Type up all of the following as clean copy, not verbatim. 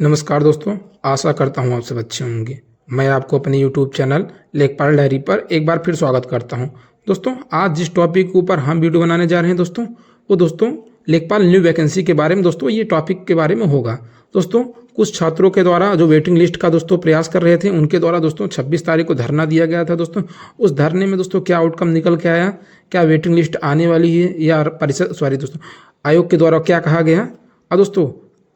नमस्कार दोस्तों, आशा करता हूँ आप सब अच्छे होंगे। मैं आपको अपने यूट्यूब चैनल लेखपाल डायरी पर एक बार फिर स्वागत करता हूँ। दोस्तों, आज जिस टॉपिक के ऊपर हम वीडियो बनाने जा रहे हैं वो दोस्तों लेखपाल न्यू वैकेंसी के बारे में दोस्तों ये टॉपिक के बारे में होगा। दोस्तों, कुछ छात्रों के द्वारा जो वेटिंग लिस्ट का दोस्तों प्रयास कर रहे थे, उनके द्वारा दोस्तों 26 तारीख को धरना दिया गया था। दोस्तों, उस धरने में दोस्तों क्या आउटकम निकल के आया, क्या वेटिंग लिस्ट आने वाली है या आयोग के द्वारा क्या कहा गया। और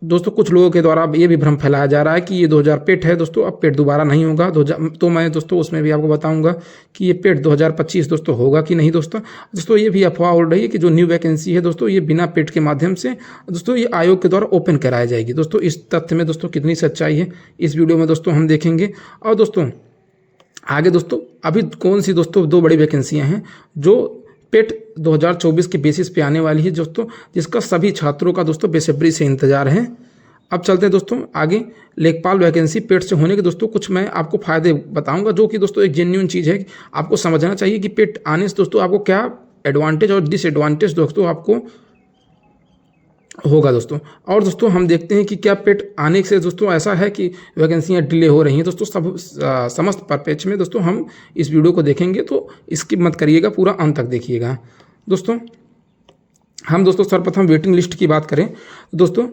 दोस्तों कुछ लोगों के द्वारा ये भी भ्रम फैलाया जा रहा है कि ये 2000 पेट है दोस्तों, अब पेट दोबारा नहीं होगा। तो मैं दोस्तों उसमें भी आपको बताऊंगा कि ये पेट 2025 दोस्तों होगा कि नहीं। दोस्तों ये भी अफवाह उड़ रही है कि जो न्यू वैकेंसी है दोस्तों ये बिना पेट के माध्यम से दोस्तों ये आयोग के द्वारा ओपन कराई जाएगी। दोस्तों इस तथ्य में दोस्तों कितनी सच्चाई है इस वीडियो में दोस्तों हम देखेंगे। और दोस्तों आगे दोस्तों अभी कौन सी दोस्तों दो बड़ी वैकेंसियाँ हैं जो पेट 2024 के बेसिस पे आने वाली है दोस्तों, जिसका सभी छात्रों का दोस्तों बेसब्री से इंतजार है। अब चलते हैं दोस्तों आगे। लेखपाल वैकेंसी पेट से होने के दोस्तों कुछ मैं आपको फायदे बताऊंगा, जो कि दोस्तों एक जेन्युइन चीज़ है। आपको समझना चाहिए कि पेट आने से दोस्तों आपको क्या एडवांटेज और डिसएडवांटेज दोस्तों आपको होगा दोस्तों। और दोस्तों हम देखते हैं कि क्या पेट आने से दोस्तों ऐसा है कि वैकेंसियाँ डिले हो रही हैं। दोस्तों सब समस्त परिप्रेक्ष्य में दोस्तों हम इस वीडियो को देखेंगे, तो स्किप मत करिएगा, पूरा अंत तक देखिएगा। दोस्तों हम दोस्तों सर्वप्रथम वेटिंग लिस्ट की बात करें दोस्तों,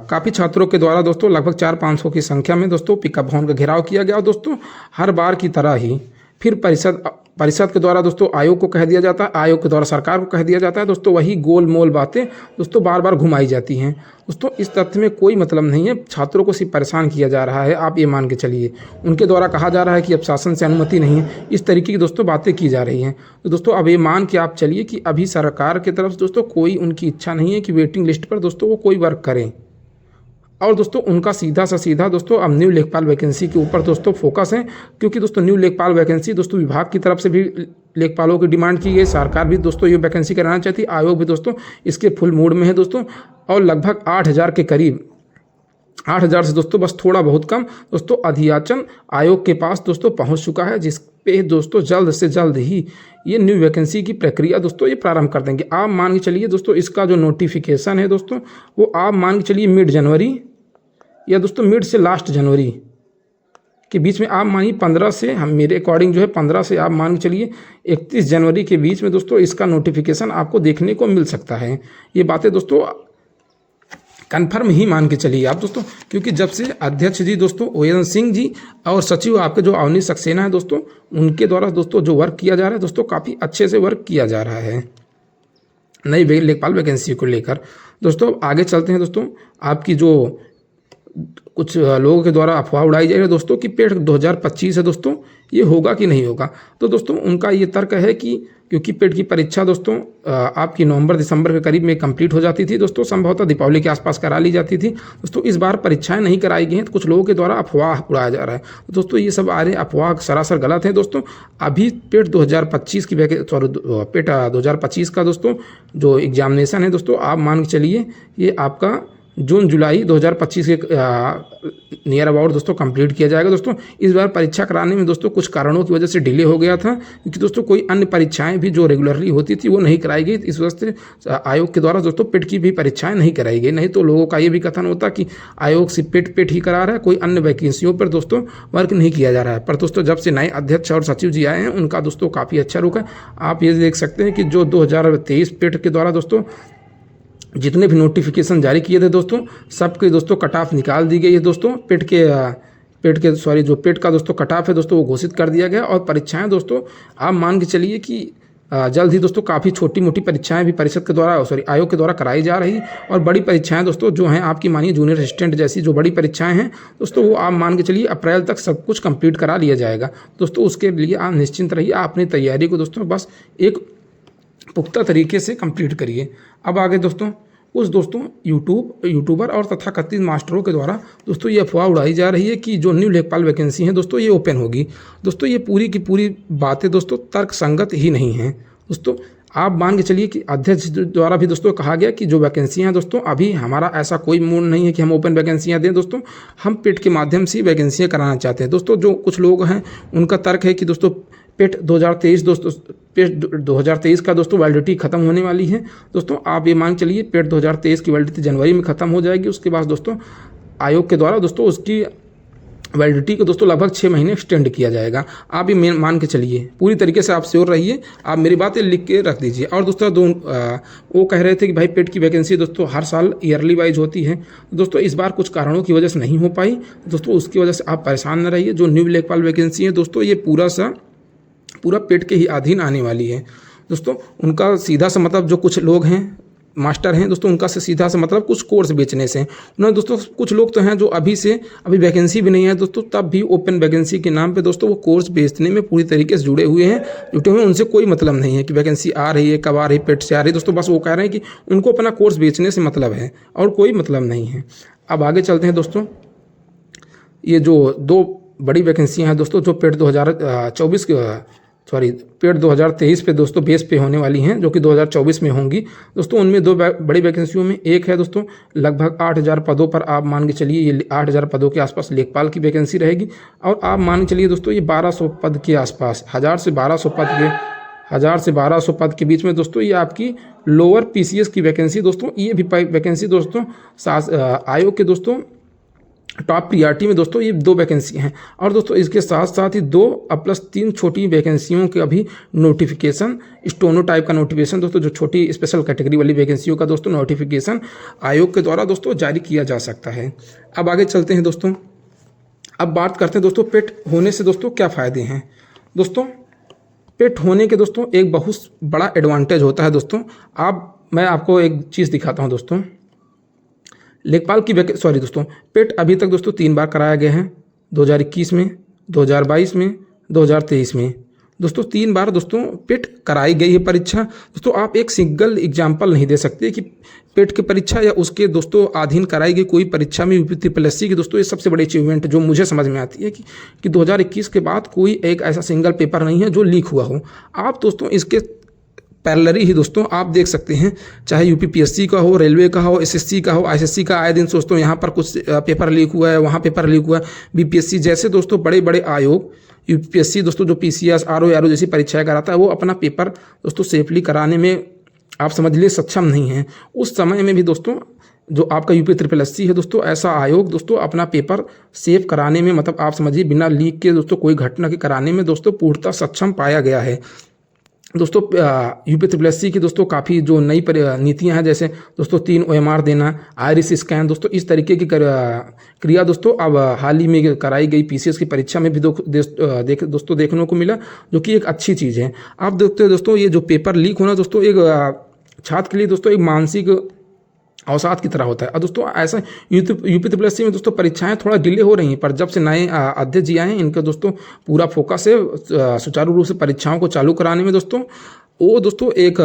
काफ़ी छात्रों के द्वारा दोस्तों लगभग 400-500 की संख्या में दोस्तों पिकअप भवन का घेराव किया गया। दोस्तों हर बार की तरह ही फिर परिषद के द्वारा दोस्तों आयोग को कह दिया जाता है, आयोग के द्वारा सरकार को कह दिया जाता है। दोस्तों वही गोल मोल बातें दोस्तों बार बार घुमाई जाती हैं। दोस्तों इस तथ्य में कोई मतलब नहीं है, छात्रों को सिर्फ परेशान किया जा रहा है। आप ये मान के चलिए, उनके द्वारा कहा जा रहा है कि अब शासन से अनुमति नहीं है, इस तरीके की दोस्तों बातें की जा रही हैं। तो दोस्तों अब ये मान के आप चलिए कि अभी सरकार की तरफ से दोस्तों कोई उनकी इच्छा नहीं है कि वेटिंग लिस्ट पर दोस्तों वो कोई वर्क करें। और दोस्तों उनका सीधा सा सीधा दोस्तों अब न्यू लेखपाल वैकेंसी के ऊपर दोस्तों फोकस है, क्योंकि दोस्तों न्यू लेखपाल वैकेंसी दोस्तों विभाग की तरफ से भी लेखपालों की डिमांड की गई, सरकार भी दोस्तों ये वैकेंसी कराना चाहती है, आयोग भी दोस्तों इसके फुल मूड में है दोस्तों। और लगभग 8000 के करीब, 8000 से दोस्तों बस थोड़ा बहुत कम दोस्तों अधियाचन आयोग के पास दोस्तों पहुँच चुका है, जिस पे दोस्तों जल्द से जल्द ही ये न्यू वैकेंसी की प्रक्रिया दोस्तों ये प्रारंभ कर देंगे। आप मान के चलिए दोस्तों इसका जो नोटिफिकेशन है दोस्तों वो आप मान के चलिए मिड जनवरी या दोस्तों मिड से लास्ट जनवरी के बीच में, आप मानिए 15 से, हम मेरे अकॉर्डिंग जो है 15 से आप मान के चलिए 31 जनवरी के बीच में दोस्तों इसका नोटिफिकेशन आपको देखने को मिल सकता है। ये बातें दोस्तों कन्फर्म ही मान के चलिए आप दोस्तों, क्योंकि जब से अध्यक्ष जी दोस्तों ओएन सिंह जी और सचिव आपके जो अवनीश सक्सेना है दोस्तों, उनके द्वारा दोस्तों जो वर्क किया जा रहा है दोस्तों काफ़ी अच्छे से वर्क किया जा रहा है नई लेखपाल वैकेंसी को लेकर। दोस्तों आगे चलते हैं दोस्तों, आपकी जो कुछ लोगों के द्वारा अफवाह उड़ाई जा रही है दोस्तों कि पेट 2025 है दोस्तों, ये होगा कि नहीं होगा। तो दोस्तों उनका ये तर्क है कि क्योंकि पेट की परीक्षा दोस्तों आपकी नवंबर दिसंबर के करीब में कंप्लीट हो जाती थी दोस्तों, संभवतः दीपावली के आसपास करा ली जाती थी दोस्तों, इस बार परीक्षाएं नहीं कराई गई हैं, तो कुछ लोगों के द्वारा अफवाह उड़ाया जा रहा है। तो दोस्तों ये सब आ रहे अफवाह सरासर गलत है दोस्तों। अभी पेट 2025 की पेट 2025 का दोस्तों जो एग्जामिनेशन है दोस्तों, आप मान के चलिए ये आपका जून जुलाई 2025 के नियर अबाउट दोस्तों कंप्लीट किया जाएगा। दोस्तों इस बार परीक्षा कराने में दोस्तों कुछ कारणों की वजह से डिले हो गया था, क्योंकि दोस्तों कोई अन्य परीक्षाएं भी जो रेगुलरली होती थी वो नहीं कराई गई। इस वजह से आयोग के द्वारा दोस्तों पेट की भी परीक्षाएं नहीं कराई गई। नहीं तो लोगों का ये भी कथन होता कि आयोग सिर्फ पेट ही करा रहा है, कोई अन्य वैकेंसियों पर दोस्तों वर्क नहीं किया जा रहा है। पर दोस्तों जब से नए अध्यक्ष और सचिव जी आए हैं उनका दोस्तों काफ़ी अच्छा रुख है। आप ये देख सकते हैं कि जो 2023 पेट के द्वारा दोस्तों जितने भी नोटिफिकेशन जारी किए थे दोस्तों, सबके दोस्तों कट ऑफ निकाल दी गई है दोस्तों। पेट के जो पेट का दोस्तों कट ऑफ है दोस्तों वो घोषित कर दिया गया। और परीक्षाएं दोस्तों आप मान के चलिए कि जल्द ही दोस्तों काफ़ी छोटी मोटी परीक्षाएं भी परिषद के द्वारा आयोग के द्वारा कराई जा रही, और बड़ी परीक्षाएं दोस्तों जो हैं आपकी मानिए जूनियर असिस्टेंट जैसी जो बड़ी परीक्षाएं हैं दोस्तों, वो आप मान के चलिए अप्रैल तक सब कुछ कंप्लीट करा लिया जाएगा दोस्तों। उसके लिए आप निश्चिंत रहिए, आप अपनी तैयारी को दोस्तों बस एक पुख्ता तरीके से कंप्लीट करिए। अब आगे दोस्तों उस दोस्तों यूट्यूबर और तथाकथित मास्टरों के द्वारा दोस्तों ये अफवाह उड़ाई जा रही है कि जो न्यू लेखपाल वैकेंसी है दोस्तों ये ओपन होगी। दोस्तों ये पूरी की पूरी बातें दोस्तों तर्क संगत ही नहीं हैं दोस्तों। आप मान के चलिए कि अध्यक्ष द्वारा भी दोस्तों कहा गया कि जो वैकेंसियाँ हैं दोस्तों, अभी हमारा ऐसा कोई मूड नहीं है कि हम ओपन वैकेंसियाँ दें दोस्तों, हम पेट के माध्यम से वैकेंसियाँ कराना चाहते हैं दोस्तों। जो कुछ लोग हैं उनका तर्क है कि दोस्तों पेट 2023 दोस्तों, पेट 2023 का दोस्तों वैलिडिटी खत्म होने वाली है दोस्तों। आप ये मान चलिए पेट 2023 की वैलिडिटी जनवरी में खत्म हो जाएगी। उसके बाद दोस्तों आयोग के द्वारा दोस्तों उसकी वैलिडिटी को दोस्तों लगभग 6 महीने एक्सटेंड किया जाएगा। आप ये मान के चलिए, पूरी तरीके से आप श्योर रहिए, आप मेरी बातें लिख के रख दीजिए। और दोस्तों वो कह रहे थे कि भाई पेट की वैकेंसी दोस्तों हर साल ईयरली वाइज होती है। दोस्तों इस बार कुछ कारणों की वजह से नहीं हो पाई, दोस्तों उसकी वजह से आप परेशान न रहिए। जो न्यू लेखपाल वैकेंसी है दोस्तों ये पूरा पेट के ही अधीन आने वाली है। दोस्तों उनका सीधा सा मतलब, जो कुछ लोग हैं मास्टर हैं दोस्तों, उनका से सीधा सा मतलब कुछ कोर्स बेचने से उन्होंने दोस्तों, कुछ लोग तो हैं जो अभी वैकेंसी भी नहीं है दोस्तों, तब भी ओपन वैकेंसी के नाम पे दोस्तों वो कोर्स बेचने में पूरी तरीके से जुटे हुए हैं। उनसे कोई मतलब नहीं है कि वैकेंसी आ रही है, कब आ रही है, पेट से आ रही है दोस्तों। बस वो कह रहे हैं कि उनको अपना कोर्स बेचने से मतलब है और कोई मतलब नहीं है। अब आगे चलते हैं दोस्तों। ये जो 2 बड़ी वैकेंसियाँ हैं दोस्तों, जो पेट 2023 पे दोस्तों बेस पे होने वाली हैं, जो कि 2024 में होंगी दोस्तों। उनमें 2 बड़ी वैकेंसियों में एक है दोस्तों लगभग 8000 पदों पर, आप मान के चलिए ये 8000 पदों के आसपास लेखपाल की वैकेंसी रहेगी। और आप मान के चलिए दोस्तों ये 1200 पद के आसपास, 1000 से 1200 पद के बीच में दोस्तों ये आपकी लोअर PCS की वैकेंसी दोस्तों। ये भी वैकेंसी दोस्तों आयोग के दोस्तों टॉप प्रियॉरिटी में दोस्तों ये 2 वैकेंसी हैं। और दोस्तों इसके साथ साथ ही 2 प्लस 3 छोटी वैकेंसियों के अभी नोटिफिकेशन, स्टोनो टाइप का नोटिफिकेशन दोस्तों, जो छोटी स्पेशल कैटेगरी वाली वैकेंसियों का दोस्तों नोटिफिकेशन आयोग के द्वारा दोस्तों जारी किया जा सकता है। अब आगे चलते हैं दोस्तों। अब बात करते हैं दोस्तों पेट होने से दोस्तों क्या फ़ायदे हैं। दोस्तों पेट होने के दोस्तों एक बहुत बड़ा एडवांटेज होता है दोस्तों। मैं आपको एक चीज़ दिखाता हूँ दोस्तों। लेखपाल की दोस्तों पेट अभी तक दोस्तों 3 बार कराया गया है, 2021 में, 2022 में, 2023 में दोस्तों 3 बार दोस्तों पेट कराई गई है परीक्षा। दोस्तों आप एक सिंगल एग्जाम्पल नहीं दे सकते कि पेट की परीक्षा या उसके दोस्तों अधीन कराई गई कोई परीक्षा में UP ट्रिपल SC की दोस्तों ये सबसे बड़ी अचीवमेंट जो मुझे समझ में आती है कि 2021 के बाद कोई एक ऐसा सिंगल पेपर नहीं है जो लीक हुआ हो। आप दोस्तों इसके पैरेलली ही दोस्तों आप देख सकते हैं, चाहे UP PSC का हो, रेलवे का हो, SSC का हो, ISSC का, आए दिन दोस्तों यहाँ पर कुछ पेपर लीक हुआ है, वहाँ पेपर लीक हुआ है। BPSC जैसे दोस्तों बड़े बड़े आयोग, UPSC दोस्तों जो PCS, RO जैसी परीक्षाएं कराता है, वो अपना पेपर दोस्तों सेफली कराने में आप समझ लीजिए सक्षम नहीं है। उस समय में भी दोस्तों जो आपका UP ट्रिपल SC है दोस्तों, ऐसा आयोग दोस्तों अपना पेपर सेव कराने में, मतलब आप समझिए बिना लीक के दोस्तों कोई घटना के कराने में दोस्तों पूर्णतः सक्षम पाया गया है। दोस्तों UP ट्रिपल SC की दोस्तों काफ़ी जो नई नीतियां हैं, जैसे दोस्तों 3 OMR देना, आइरिस स्कैन दोस्तों, इस तरीके की क्रिया दोस्तों अब हाल ही में कराई गई PCS की परीक्षा में भी दोस्तों देखने को मिला, जो कि एक अच्छी चीज़ है। आप देखते हो दोस्तों ये जो पेपर लीक होना दोस्तों एक छात्र के लिए दोस्तों एक मानसिक अवसाद की तरह होता है। और दोस्तों ऐसा UP ट्रिपल SC में दोस्तों परीक्षाएं थोड़ा डिले हो रही हैं, पर जब से नए अध्यक्ष जी आए हैं, इनका दोस्तों पूरा फोकस है सुचारू रूप से परीक्षाओं को चालू कराने में दोस्तों। वो दोस्तों एक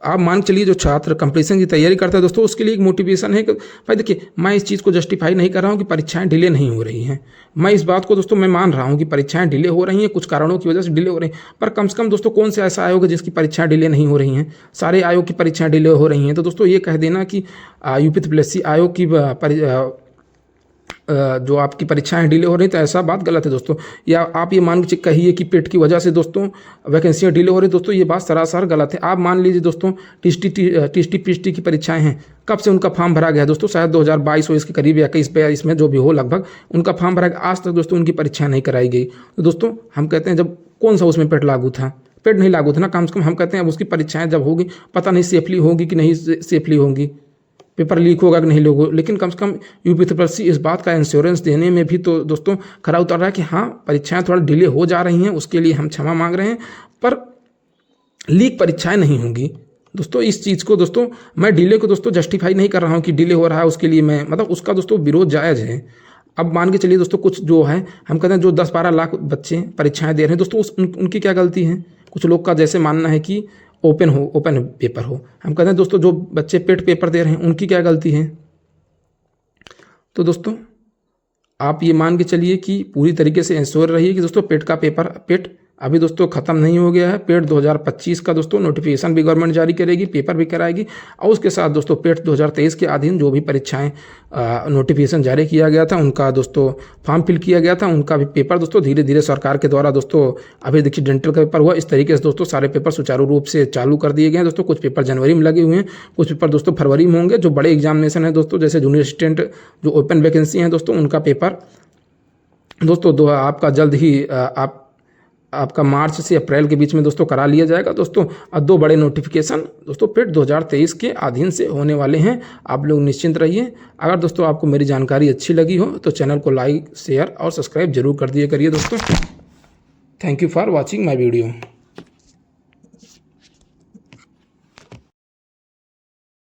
आप मान चलिए जो छात्र कंपटीशन की तैयारी करता है दोस्तों, उसके लिए एक मोटिवेशन है कि भाई देखिए, मैं इस चीज़ को जस्टिफाई नहीं कर रहा हूँ कि परीक्षाएं डिले नहीं हो रही हैं। मैं इस बात को दोस्तों मैं मान रहा हूँ कि परीक्षाएं डिले हो रही हैं, कुछ कारणों की वजह से डिले हो रही हैं, पर कम से कम दोस्तों कौन सा ऐसा आयोग है जिसकी परीक्षाएं डिले नहीं हो रही हैं? सारे आयोग की परीक्षाएं डिले हो रही हैं। तो दोस्तों ये कह देना कि UP ट्रिपल SC आयोग की जो आपकी परीक्षाएं डिले हो रही, तो ऐसा बात गलत है दोस्तों। या आप ये मान के कहिए कि पेट की वजह से दोस्तों वैकेंसियां डिले हो रही, दोस्तों ये बात सरासर गलत है। आप मान लीजिए दोस्तों TST PST की परीक्षाएं हैं, कब से उनका फॉर्म भरा गया दोस्तों? शायद 2022 हो, इसके करीब 21-22 में जो भी हो, लगभग उनका फॉर्म भरा गया। आज तक दोस्तों उनकी परीक्षाएं नहीं कराई गई। तो दोस्तों हम कहते हैं जब कौन सा उसमें पेट लागू था? पेट नहीं लागू था ना। कम से कम हम कहते हैं अब उसकी परीक्षाएं जब होगी, पता नहीं सेफली होगी कि नहीं सेफली होंगी, पेपर लीक होगा कि नहीं होगा, लेकिन कम से कम UP ट्रिपल SC इस बात का इंश्योरेंस देने में भी तो दोस्तों खरा उतर रहा है कि हाँ परीक्षाएं थोड़ा डिले हो जा रही हैं, उसके लिए हम क्षमा मांग रहे हैं, पर लीक परीक्षाएं नहीं होंगी दोस्तों। इस चीज़ को दोस्तों मैं डिले को दोस्तों जस्टिफाई नहीं कर रहा हूँ कि डिले हो रहा है उसके लिए मैं, मतलब उसका दोस्तों विरोध जायज़ है। अब मान के चलिए दोस्तों कुछ जो है हम कहते हैं जो 10-12 लाख बच्चे परीक्षाएं दे रहे हैं दोस्तों, उनकी क्या गलती है? कुछ लोग का जैसे मानना है कि ओपन पेपर हो। हम कहते हैं दोस्तों जो बच्चे पेट पेपर दे रहे हैं उनकी क्या गलती है? तो दोस्तों आप ये मान के चलिए कि पूरी तरीके से इंश्योर रहिए कि दोस्तों पेट अभी दोस्तों ख़त्म नहीं हो गया है। पेट 2025 का दोस्तों नोटिफिकेशन भी गवर्नमेंट जारी करेगी, पेपर भी कराएगी और उसके साथ दोस्तों पेट 2023 के अधीन जो भी परीक्षाएं नोटिफिकेशन जारी किया गया था उनका दोस्तों फॉर्म फिल किया गया था, उनका भी पेपर दोस्तों धीरे धीरे सरकार के द्वारा दोस्तों, अभी देखिए डेंटल का पेपर हुआ, इस तरीके से दोस्तों सारे पेपर सुचारू रूप से चालू कर दिए गए हैं दोस्तों। कुछ पेपर जनवरी में लगे हुए हैं, कुछ पेपर दोस्तों फरवरी में होंगे। जो बड़े एग्जामिनेशन है दोस्तों, जैसे जूनियर असिस्टेंट जो ओपन वैकेंसी हैं दोस्तों, उनका पेपर दोस्तों आपका जल्द ही आपका मार्च से अप्रैल के बीच में दोस्तों करा लिया जाएगा दोस्तों। और 2 बड़े नोटिफिकेशन दोस्तों पेट 2023 के अधीन से होने वाले हैं, आप लोग निश्चिंत रहिए। अगर दोस्तों आपको मेरी जानकारी अच्छी लगी हो तो चैनल को लाइक, शेयर और सब्सक्राइब जरूर कर दिया करिए दोस्तों। Thank you for watching my video.